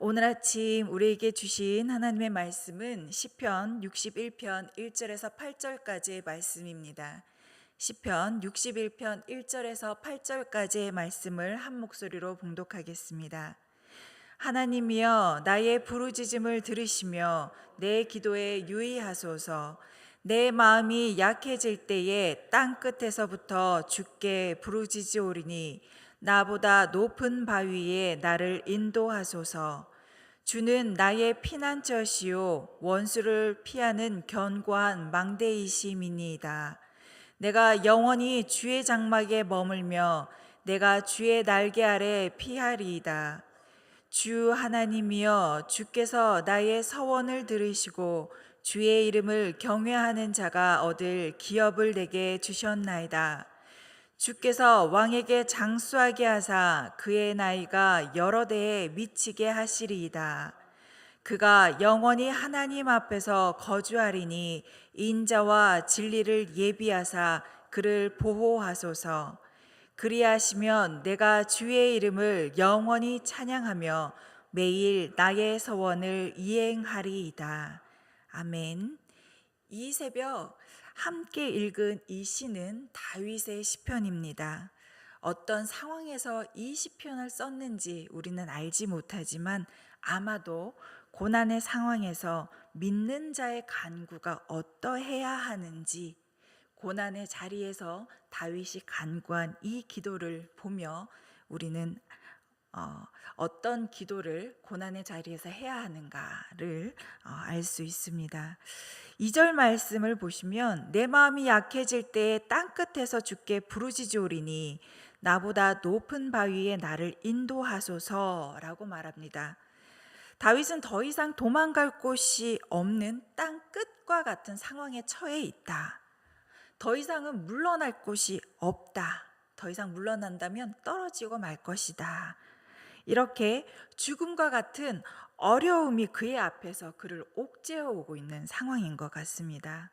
오늘 아침 우리에게 주신 하나님의 말씀은 시편 61편 1절에서 8절까지의 말씀입니다. 시편 61편 1절에서 8절까지의 말씀을 한 목소리로 봉독하겠습니다. 하나님이여 나의 부르짖음을 들으시며 내 기도에 유의하소서. 내 마음이 약해질 때에 땅 끝에서부터 주께 부르짖으오리니 나보다 높은 바위에 나를 인도하소서. 주는 나의 피난처시요 원수를 피하는 견고한 망대이심이니이다. 내가 영원히 주의 장막에 머물며 내가 주의 날개 아래 피하리이다. 주 하나님이여 주께서 나의 서원을 들으시고 주의 이름을 경외하는 자가 얻을 기업을 내게 주셨나이다. 주께서 왕에게 장수하게 하사 그의 나이가 여러 대에 미치게 하시리이다. 그가 영원히 하나님 앞에서 거주하리니 인자와 진리를 예비하사 그를 보호하소서. 그리하시면 내가 주의 이름을 영원히 찬양하며 매일 나의 서원을 이행하리이다. 아멘. 이 새벽 함께 읽은 이 시는 다윗의 시편입니다. 어떤 상황에서 이 시편을 썼는지 우리는 알지 못하지만 아마도 고난의 상황에서 믿는 자의 간구가 어떠해야 하는지, 고난의 자리에서 다윗이 간구한 이 기도를 보며 우리는 어떤 기도를 고난의 자리에서 해야 하는가를 알 수 있습니다. 2절 말씀을 보시면 내 마음이 약해질 때에 땅끝에서 주께 부르짖으오리니 나보다 높은 바위에 나를 인도하소서라고 말합니다. 다윗은 더 이상 도망갈 곳이 없는 땅끝과 같은 상황에 처해 있다. 더 이상은 물러날 곳이 없다. 더 이상 물러난다면 떨어지고 말 것이다. 이렇게 죽음과 같은 어려움이 그의 앞에서 그를 옥죄어 오고 있는 상황인 것 같습니다.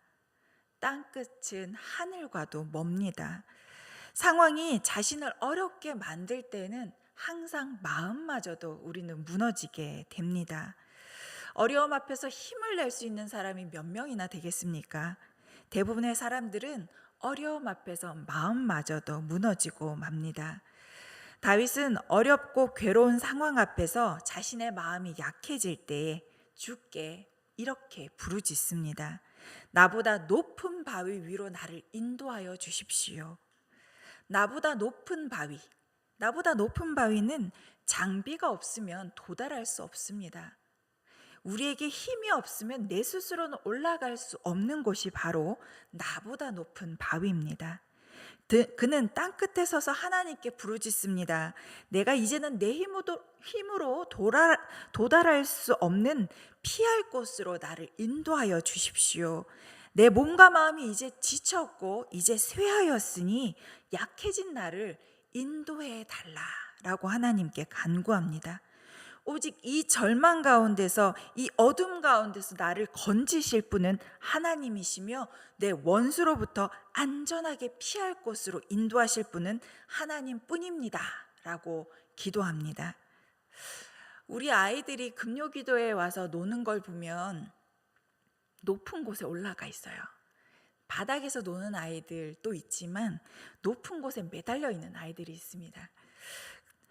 땅끝은 하늘과도 멉니다. 상황이 자신을 어렵게 만들 때는 항상 마음마저도 우리는 무너지게 됩니다. 어려움 앞에서 힘을 낼 수 있는 사람이 몇 명이나 되겠습니까? 대부분의 사람들은 어려움 앞에서 마음마저도 무너지고 맙니다. 다윗은 어렵고 괴로운 상황 앞에서 자신의 마음이 약해질 때에 주께 이렇게 부르짖습니다. 나보다 높은 바위 위로 나를 인도하여 주십시오. 나보다 높은 바위. 나보다 높은 바위는 장비가 없으면 도달할 수 없습니다. 우리에게 힘이 없으면 내 스스로는 올라갈 수 없는 곳이 바로 나보다 높은 바위입니다. 그는 땅끝에 서서 하나님께 부르짖습니다. 내가 이제는 내 힘으로 도달할 수 없는 피할 곳으로 나를 인도하여 주십시오. 내 몸과 마음이 이제 지쳤고 이제 쇠하였으니 약해진 나를 인도해 달라라고 하나님께 간구합니다. 오직 이 절망 가운데서, 이 어둠 가운데서 나를 건지실 분은 하나님이시며 내 원수로부터 안전하게 피할 곳으로 인도하실 분은 하나님뿐입니다 라고 기도합니다. 우리 아이들이 금요기도에 와서 노는 걸 보면 높은 곳에 올라가 있어요. 바닥에서 노는 아이들도 있지만 높은 곳에 매달려 있는 아이들이 있습니다.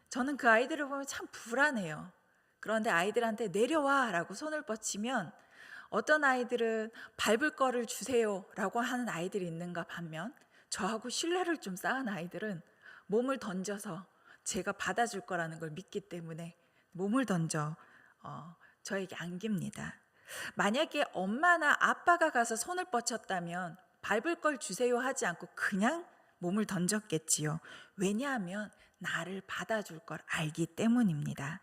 저는 그 아이들을 보면 참 불안해요. 그런데 아이들한테 내려와 라고 손을 뻗치면 어떤 아이들은 밟을 거를 주세요 라고 하는 아이들이 있는가 반면 저하고 신뢰를 좀 쌓은 아이들은 몸을 던져서 제가 받아줄 거라는 걸 믿기 때문에 몸을 던져 저에게 안깁니다. 만약에 엄마나 아빠가 가서 손을 뻗쳤다면 밟을 걸 주세요 하지 않고 그냥 몸을 던졌겠지요. 왜냐하면 나를 받아줄 걸 알기 때문입니다.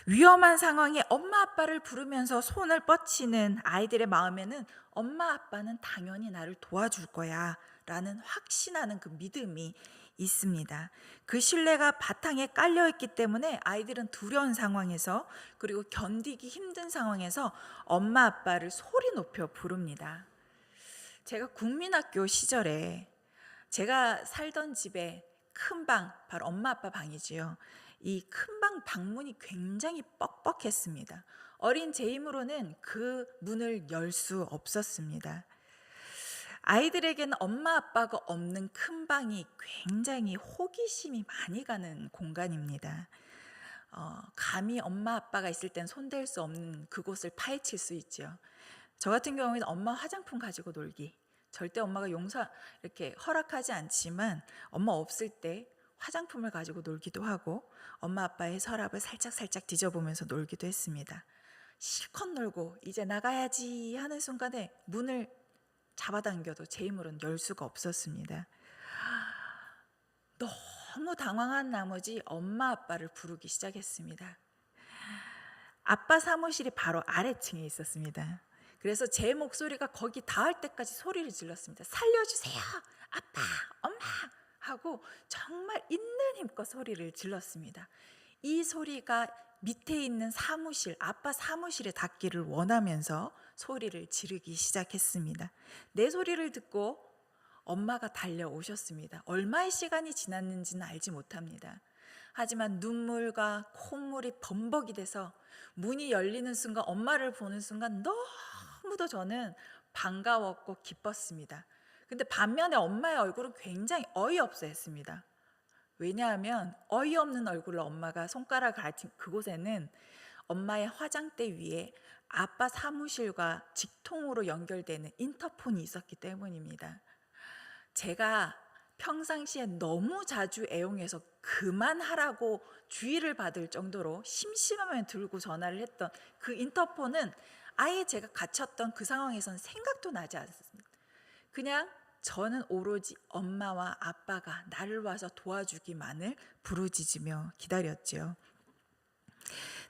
위험한 상황에 엄마 아빠를 부르면서 손을 뻗치는 아이들의 마음에는 엄마 아빠는 당연히 나를 도와줄 거야 라는 확신하는 그 믿음이 있습니다. 그 신뢰가 바탕에 깔려있기 때문에 아이들은 두려운 상황에서, 그리고 견디기 힘든 상황에서 엄마 아빠를 소리 높여 부릅니다. 제가 국민학교 시절에 제가 살던 집에 큰 방, 바로 엄마 아빠 방이지요. 이 큰 방 방문이 굉장히 뻑뻑했습니다. 어린 제 힘으로는 그 문을 열 수 없었습니다. 아이들에게는 엄마 아빠가 없는 큰 방이 굉장히 호기심이 많이 가는 공간입니다. 감히 엄마 아빠가 있을 땐 손댈 수 없는 그곳을 파헤칠 수 있죠. 저 같은 경우에는 엄마 화장품 가지고 놀기, 절대 엄마가 이렇게 허락하지 않지만 엄마 없을 때 화장품을 가지고 놀기도 하고 엄마 아빠의 서랍을 살짝 뒤져보면서 놀기도 했습니다. 실컷 놀고 이제 나가야지 하는 순간에 문을 잡아당겨도 제 힘으로는 열 수가 없었습니다. 너무 당황한 나머지 엄마 아빠를 부르기 시작했습니다. 아빠 사무실이 바로 아래층에 있었습니다. 그래서 제 목소리가 거기 닿을 때까지 소리를 질렀습니다. 살려주세요, 아빠, 엄마 하고 정말 있는 힘껏 소리를 질렀습니다. 이 소리가 밑에 있는 사무실, 아빠 사무실에 닿기를 원하면서 소리를 지르기 시작했습니다. 내 소리를 듣고 엄마가 달려오셨습니다. 얼마의 시간이 지났는지는 알지 못합니다. 하지만 눈물과 콧물이 범벅이 돼서 문이 열리는 순간, 엄마를 보는 순간 너무도 저는 반가웠고 기뻤습니다. 근데 반면에 엄마의 얼굴은 굉장히 어이없어 했습니다. 왜냐하면 어이없는 얼굴로 엄마가 손가락을 앓힌 그곳에는 엄마의 화장대 위에 아빠 사무실과 직통으로 연결되는 인터폰이 있었기 때문입니다. 제가 평상시에 너무 자주 애용해서 그만하라고 주의를 받을 정도로 심심하면 들고 전화를 했던 그 인터폰은 아예 제가 갇혔던 그 상황에선 생각도 나지 않았습니다. 그냥 저는 오로지 엄마와 아빠가 나를 와서 도와주기만을 부르짖으며 기다렸죠.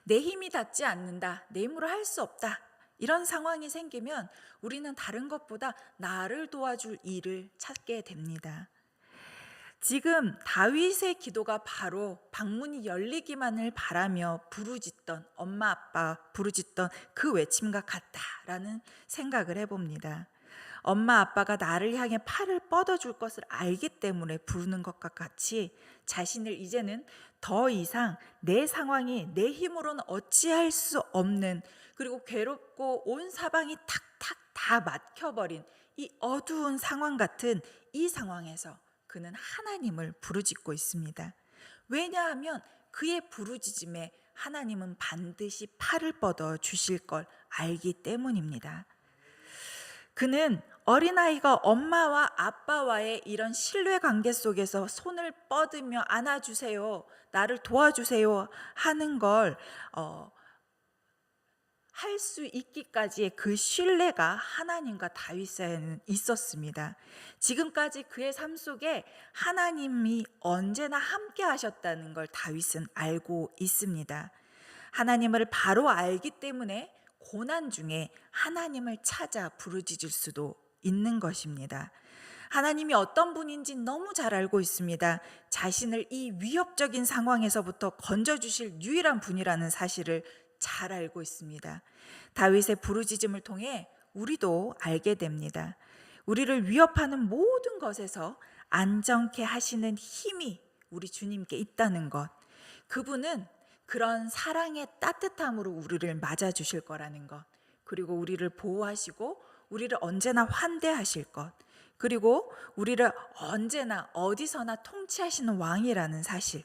내 힘이 닿지 않는다, 내 힘으로 할 수 없다, 이런 상황이 생기면 우리는 다른 것보다 나를 도와줄 일을 찾게 됩니다. 지금 다윗의 기도가 바로 방문이 열리기만을 바라며 부르짖던 엄마 아빠 부르짖던 그 외침과 같다라는 생각을 해봅니다. 엄마 아빠가 나를 향해 팔을 뻗어줄 것을 알기 때문에 부르는 것과 같이 자신을 이제는 더 이상 내 상황이 내 힘으로는 어찌할 수 없는, 그리고 괴롭고 온 사방이 탁탁 다 막혀버린 이 어두운 상황 같은 이 상황에서 그는 하나님을 부르짖고 있습니다. 왜냐하면 그의 부르짖음에 하나님은 반드시 팔을 뻗어 주실 걸 알기 때문입니다. 그는 어린아이가 엄마와 아빠와의 이런 신뢰 관계 속에서 손을 뻗으며 안아주세요, 나를 도와주세요 하는 걸 할 수 있기까지의 그 신뢰가 하나님과 다윗 사이에는 있었습니다. 지금까지 그의 삶 속에 하나님이 언제나 함께 하셨다는 걸 다윗은 알고 있습니다. 하나님을 바로 알기 때문에 고난 중에 하나님을 찾아 부르짖을 수도 있는 것입니다. 하나님이 어떤 분인지 너무 잘 알고 있습니다. 자신을 이 위협적인 상황에서부터 건져주실 유일한 분이라는 사실을 잘 알고 있습니다. 다윗의 부르짖음을 통해 우리도 알게 됩니다. 우리를 위협하는 모든 것에서 안정케 하시는 힘이 우리 주님께 있다는 것, 그분은 그런 사랑의 따뜻함으로 우리를 맞아주실 거라는 것, 그리고 우리를 보호하시고 우리를 언제나 환대하실 것, 그리고 우리를 언제나 어디서나 통치하시는 왕이라는 사실,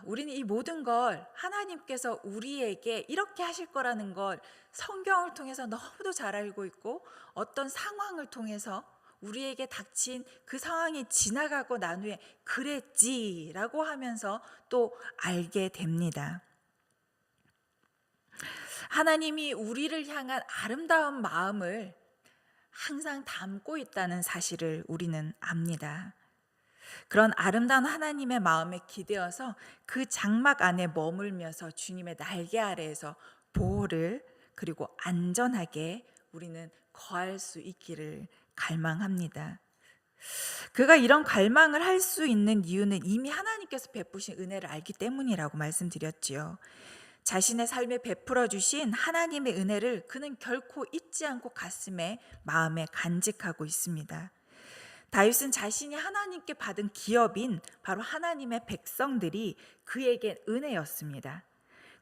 우리는 이 모든 걸 하나님께서 우리에게 이렇게 하실 거라는 걸 성경을 통해서 너무도 잘 알고 있고, 어떤 상황을 통해서 우리에게 닥친 그 상황이 지나가고 난 후에 그랬지라고 하면서 또 알게 됩니다. 하나님이 우리를 향한 아름다운 마음을 항상 담고 있다는 사실을 우리는 압니다. 그런 아름다운 하나님의 마음에 기대어서 그 장막 안에 머물면서 주님의 날개 아래에서 보호를, 그리고 안전하게 우리는 거할 수 있기를 갈망합니다. 그가 이런 갈망을 할 수 있는 이유는 이미 하나님께서 베푸신 은혜를 알기 때문이라고 말씀드렸지요. 자신의 삶에 베풀어 주신 하나님의 은혜를 그는 결코 잊지 않고 가슴에, 마음에 간직하고 있습니다. 다윗은 자신이 하나님께 받은 기업인 바로 하나님의 백성들이 그에게 은혜였습니다.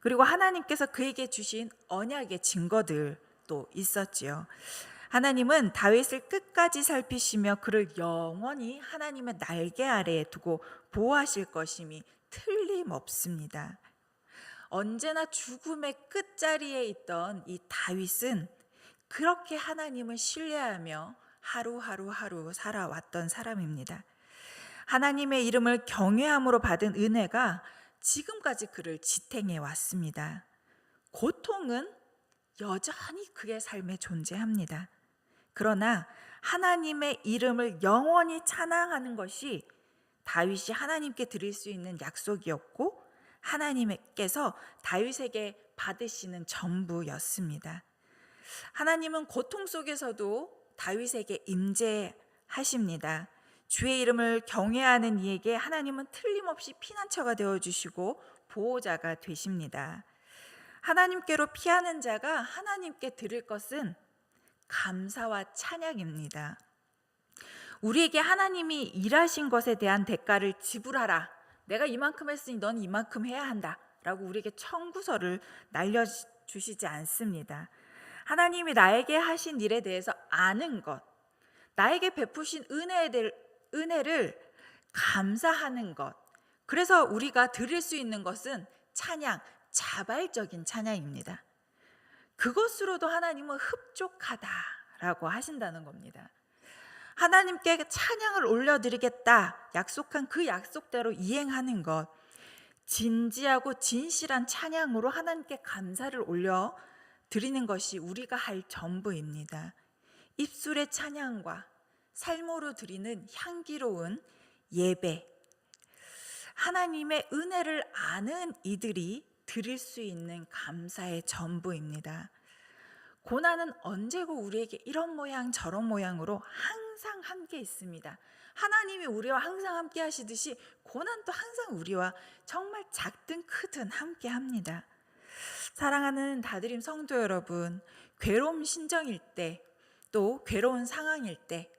그리고 하나님께서 그에게 주신 언약의 증거들도 있었지요. 하나님은 다윗을 끝까지 살피시며 그를 영원히 하나님의 날개 아래에 두고 보호하실 것임이 틀림없습니다. 언제나 죽음의 끝자리에 있던 이 다윗은 그렇게 하나님을 신뢰하며 하루 살아왔던 사람입니다. 하나님의 이름을 경외함으로 받은 은혜가 지금까지 그를 지탱해 왔습니다. 고통은 여전히 그의 삶에 존재합니다. 그러나 하나님의 이름을 영원히 찬양하는 것이 다윗이 하나님께 드릴 수 있는 약속이었고 하나님께서 다윗에게 받으시는 전부였습니다. 하나님은 고통 속에서도 다윗에게 임재하십니다. 주의 이름을 경외하는 이에게 하나님은 틀림없이 피난처가 되어주시고 보호자가 되십니다. 하나님께로 피하는 자가 하나님께 드릴 것은 감사와 찬양입니다. 우리에게 하나님이 일하신 것에 대한 대가를 지불하라. 내가 이만큼 했으니 넌 이만큼 해야 한다 라고 우리에게 청구서를 날려주시지 않습니다. 하나님이 나에게 하신 일에 대해서 아는 것, 나에게 베푸신 은혜를 감사하는 것, 그래서 우리가 드릴 수 있는 것은 찬양, 자발적인 찬양입니다. 그것으로도 하나님은 흡족하다라고 하신다는 겁니다. 하나님께 찬양을 올려드리겠다 약속한 그 약속대로 이행하는 것, 진지하고 진실한 찬양으로 하나님께 감사를 올려드리는 것이 우리가 할 전부입니다. 입술의 찬양과 삶으로 드리는 향기로운 예배, 하나님의 은혜를 아는 이들이 드릴 수 있는 감사의 전부입니다. 고난은 언제고 우리에게 이런 모양 저런 모양으로 항상 함께 있습니다. 하나님이 우리와 항상 함께 하시듯이 고난도 항상 우리와 정말 작든 크든 함께 합니다. 사랑하는 다드림 성도 여러분, 괴로운 심정일 때, 또 괴로운 상황일 때,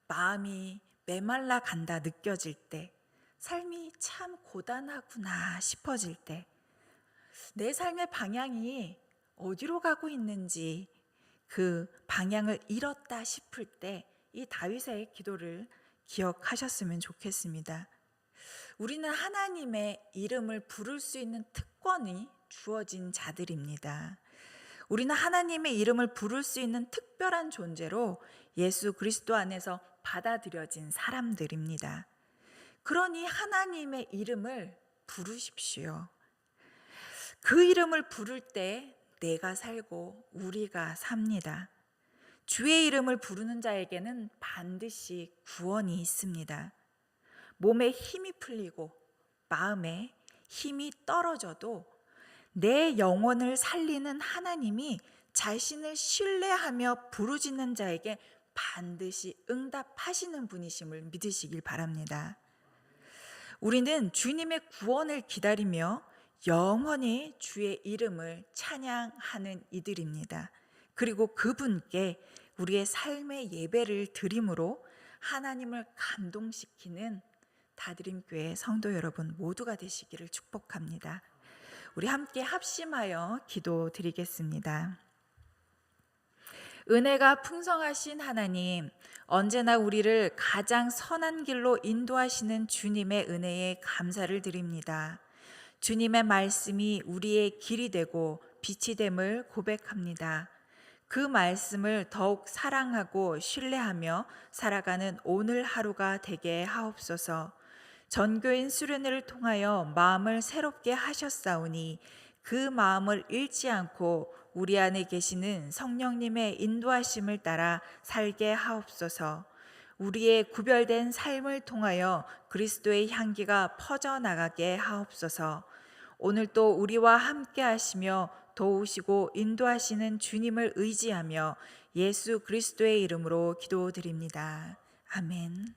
마음이 메말라 간다 느껴질 때, 삶이 참 고단하구나 싶어질 때, 내 삶의 방향이 어디로 가고 있는지 그 방향을 잃었다 싶을 때 이 다윗의 기도를 기억하셨으면 좋겠습니다. 우리는 하나님의 이름을 부를 수 있는 특권이 주어진 자들입니다. 우리는 하나님의 이름을 부를 수 있는 특별한 존재로 예수 그리스도 안에서 받아들여진 사람들입니다. 그러니 하나님의 이름을 부르십시오. 그 이름을 부를 때 내가 살고 우리가 삽니다. 주의 이름을 부르는 자에게는 반드시 구원이 있습니다. 몸에 힘이 풀리고 마음에 힘이 떨어져도 내 영혼을 살리는 하나님이 자신을 신뢰하며 부르짖는 자에게 반드시 응답하시는 분이심을 믿으시길 바랍니다. 우리는 주님의 구원을 기다리며 영원히 주의 이름을 찬양하는 이들입니다. 그리고 그분께 우리의 삶의 예배를 드림으로 하나님을 감동시키는 다드림교회 성도 여러분 모두가 되시기를 축복합니다. 우리 함께 합심하여 기도드리겠습니다. 은혜가 풍성하신 하나님, 언제나 우리를 가장 선한 길로 인도하시는 주님의 은혜에 감사를 드립니다. 주님의 말씀이 우리의 길이 되고 빛이 됨을 고백합니다. 그 말씀을 더욱 사랑하고 신뢰하며 살아가는 오늘 하루가 되게 하옵소서. 전교인 수련회를 통하여 마음을 새롭게 하셨사오니 그 마음을 잃지 않고 우리 안에 계시는 성령님의 인도하심을 따라 살게 하옵소서. 우리의 구별된 삶을 통하여 그리스도의 향기가 퍼져나가게 하옵소서. 오늘 또 우리와 함께 하시며 도우시고 인도하시는 주님을 의지하며 예수 그리스도의 이름으로 기도드립니다. 아멘.